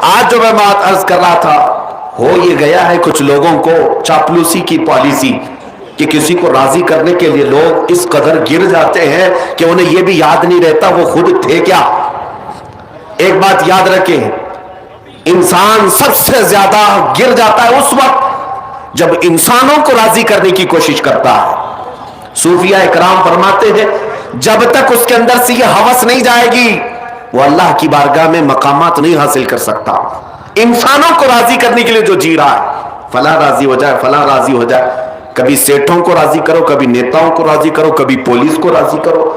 آج جو میں بات عرض کر رہا تھا، ہو یہ گیا ہے کچھ لوگوں کو چاپلوسی کی پالیسی کہ کسی کو راضی کرنے کے لیے لوگ اس قدر گر جاتے ہیں کہ انہیں یہ بھی یاد نہیں رہتا وہ خود تھے کیا۔ ایک بات یاد رکھیں، انسان سب سے زیادہ گر جاتا ہے اس وقت جب انسانوں کو راضی کرنے کی کوشش کرتا ہے۔ صوفیاء اکرام فرماتے ہیں جب تک اس کے اندر سے یہ ہوس نہیں جائے گی وہ اللہ کی بارگاہ میں مقامات نہیں حاصل کر سکتا۔ انسانوں کو راضی کرنے کے لیے جو جی رہا ہے، فلاں راضی ہو جائے، فلاں راضی ہو جائے، کبھی سیٹھوں کو راضی کرو، کبھی نیتاؤں کو راضی کرو، کبھی پولیس کو راضی کرو۔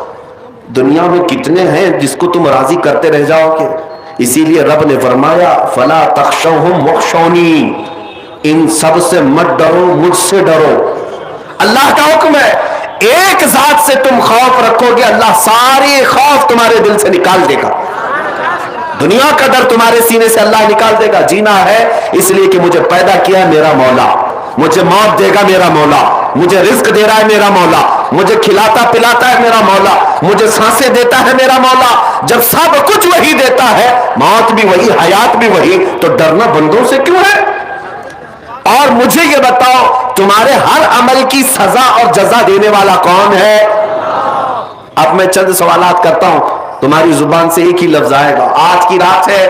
دنیا میں کتنے ہیں جس کو تم راضی کرتے رہ جاؤ گے؟ اسی لیے رب نے فرمایا فلا تخشوہم واخشونی، ان سب سے مت ڈرو، مجھ سے ڈرو۔ اللہ کا حکم ہے ایک ذات سے تم خوف رکھو گے، اللہ سارے خوف تمہارے دل سے نکال دے گا۔ دنیا کا ڈر تمہارے سینے سے اللہ نکال دے گا۔ جینا ہے اس لیے کہ مجھے پیدا کیا ہے میرا مولا، مجھے موت دے گا میرا مولا، مجھے رزق دے رہا ہے میرا مولا، مجھے کھلاتا پلاتا ہے میرا مولا، مجھے سانسیں دیتا ہے میرا مولا۔ جب سب کچھ وہی دیتا ہے، موت بھی وہی، حیات بھی وہی، تو ڈرنا بندوں سے کیوں ہے؟ اور مجھے یہ بتاؤ تمہارے ہر عمل کی سزا اور جزا دینے والا کون ہے؟ اب میں چند سوالات کرتا ہوں، تمہاری زبان سے ایک ہی لفظ آئے گا، آج کی رات ہے،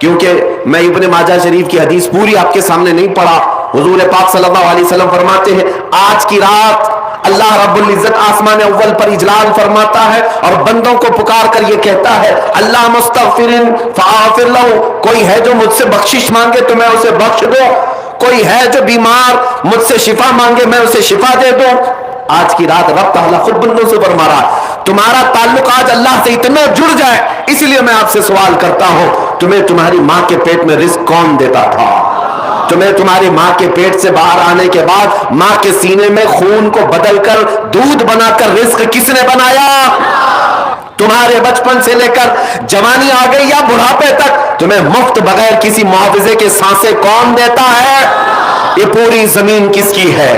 کیونکہ میں ابن ماجہ شریف کی حدیث پوری آپ کے سامنے نہیں پڑھا۔ حضور پاک صلی اللہ علیہ وسلم فرماتے ہیں آج کی رات اللہ رب العزت آسمان اول پر اجلال فرماتا ہے اور بندوں کو پکار کر یہ کہتا ہے اللہ مستغفرن فاغفر لہ، کوئی ہے جو مجھ سے بخشش مانگے تو میں اسے بخش دوں، کوئی ہے جو بیمار مجھ سے شفا مانگے میں اسے شفا دے دوں۔ آج کی رات رب تعالیٰ خود بندوں سے فرما رہا ہے تمہارا تعلق آج اللہ سے اتنا جڑ جائے، اس لیے میں آپ سے سوال کرتا ہوں تمہیں تمہاری ماں کے پیٹ میں رزق کون دیتا تھا؟ تمہیں تمہاری ماں کے پیٹ سے باہر آنے کے بعد ماں کے سینے میں خون کو بدل کر دودھ بنا کر رزق کس نے بنایا؟ تمہارے بچپن سے لے کر جوانی آ گئی یا بڑھاپے تک تمہیں مفت بغیر کسی معاوضے کے سانسیں کون دیتا ہے؟ یہ پوری زمین کس کی ہے؟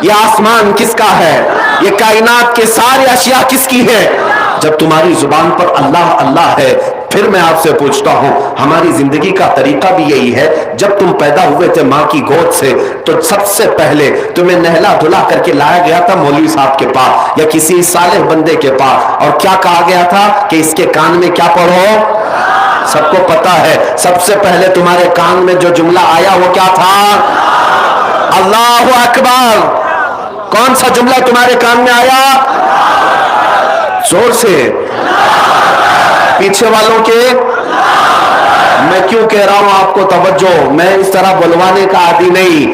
یہ آسمان کس کا ہے؟ یہ کائنات کے سارے اشیاء کس کی ہے؟ جب تمہاری زبان پر اللہ اللہ ہے، پھر میں آپ سے پوچھتا ہوں ہماری زندگی کا طریقہ بھی یہی ہے۔ جب تم پیدا ہوئے تھے ماں کی گود سے تو سب سے پہلے تمہیں نہلا دھلا کر کے لایا گیا تھا مولوی صاحب کے پاس یا کسی صالح بندے کے پاس، اور کیا کہا گیا تھا کہ اس کے کان میں کیا پڑھو؟ سب کو پتا ہے سب سے پہلے تمہارے کان میں جو جملہ آیا وہ کیا تھا؟ اللہ اکبر۔ کون سا جملہ تمہارے کان میں آیا؟ زور سے، پیچھے والوں کے۔ میں کیوں کہہ رہا ہوں آپ کو توجہ، میں اس طرح بلوانے کا عادی نہیں۔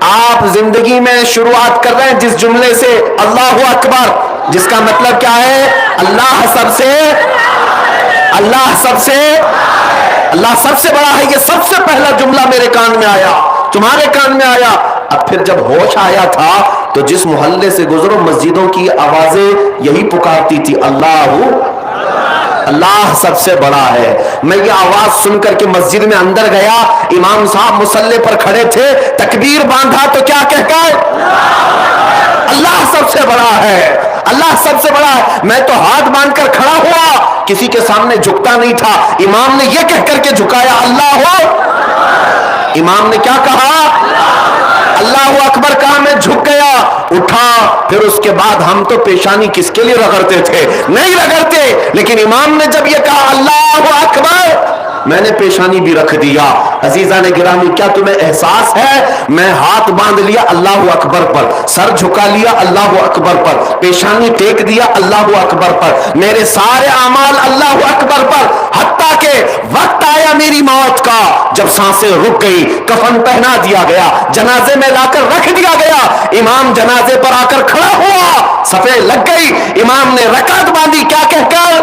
آپ زندگی میں شروعات کر رہے ہیں جس جملے سے اللہ اکبر، جس کا مطلب کیا ہے؟ اللہ سب سے، اللہ سب سے، اللہ سب سے بڑا ہے۔ یہ سب سے پہلا جملہ میرے کان میں آیا، تمہارے کان میں آیا۔ اب پھر جب ہوش آیا تھا تو جس محلے سے گزرو مسجدوں کی آوازیں یہی پکارتی تھی اللہ اللہ سب سے بڑا ہے۔ میں یہ آواز سن کر کے مسجد میں اندر گیا، امام صاحب مصلی پر کھڑے تھے، تکبیر باندھا تو کیا کہہ کر؟ اللہ سب سے بڑا ہے، اللہ سب سے بڑا ہے۔ میں تو ہاتھ باندھ کر کھڑا ہوا، کسی کے سامنے جھکتا نہیں تھا۔ امام نے یہ کہہ کر کے جھکایا اللہ ہو، امام نے کیا کہا؟ اللہ اکبر کہا، میں جھک گیا، اٹھا۔ پھر اس کے بعد ہم تو پیشانی کس کے لیے رگڑتے تھے؟ نہیں رگڑتے، لیکن امام نے جب یہ کہا اللہ اکبر میں نے پیشانی بھی رکھ دیا۔ عزیزان گرامی، کیا تمہیں احساس ہے میں ہاتھ باندھ لیا اللہ اکبر پر، سر جھکا لیا اللہ اکبر پر، پیشانی ٹیک دیا اللہ اکبر پر، میرے سارے اعمال اللہ اکبر پر، حتیٰ کہ وقت آیا میری موت کا، جب سانسیں رک گئی، کفن پہنا دیا گیا، جنازے میں لا کر رکھ دیا گیا، امام جنازے پر آ کر کھڑا ہوا، صفیں لگ گئی، امام نے رکعت باندھی، کیا کہہ کر؟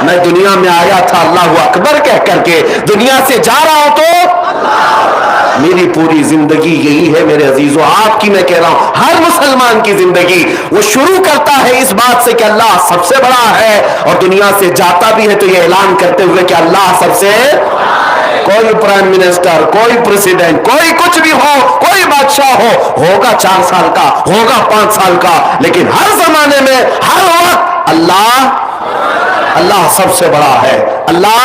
میں دنیا میں آیا تھا اللہ اکبر کہہ کر کے، دنیا سے جا رہا ہوں تو میری پوری زندگی یہی ہے میرے عزیزو۔ آپ کی میں کہہ رہا ہوں ہر مسلمان کی زندگی وہ شروع کرتا ہے اس بات سے کہ اللہ سب سے بڑا ہے، اور دنیا سے جاتا بھی ہے تو یہ اعلان کرتے ہوئے کہ اللہ سب سے، کوئی پرائم منسٹر، کوئی پریزیڈنٹ، کوئی کچھ بھی ہو، کوئی بادشاہ ہو، ہوگا 4 سال کا، ہوگا 5 سال کا، لیکن ہر زمانے میں ہر وقت اللہ اللہ سب سے بڑا ہے، اللہ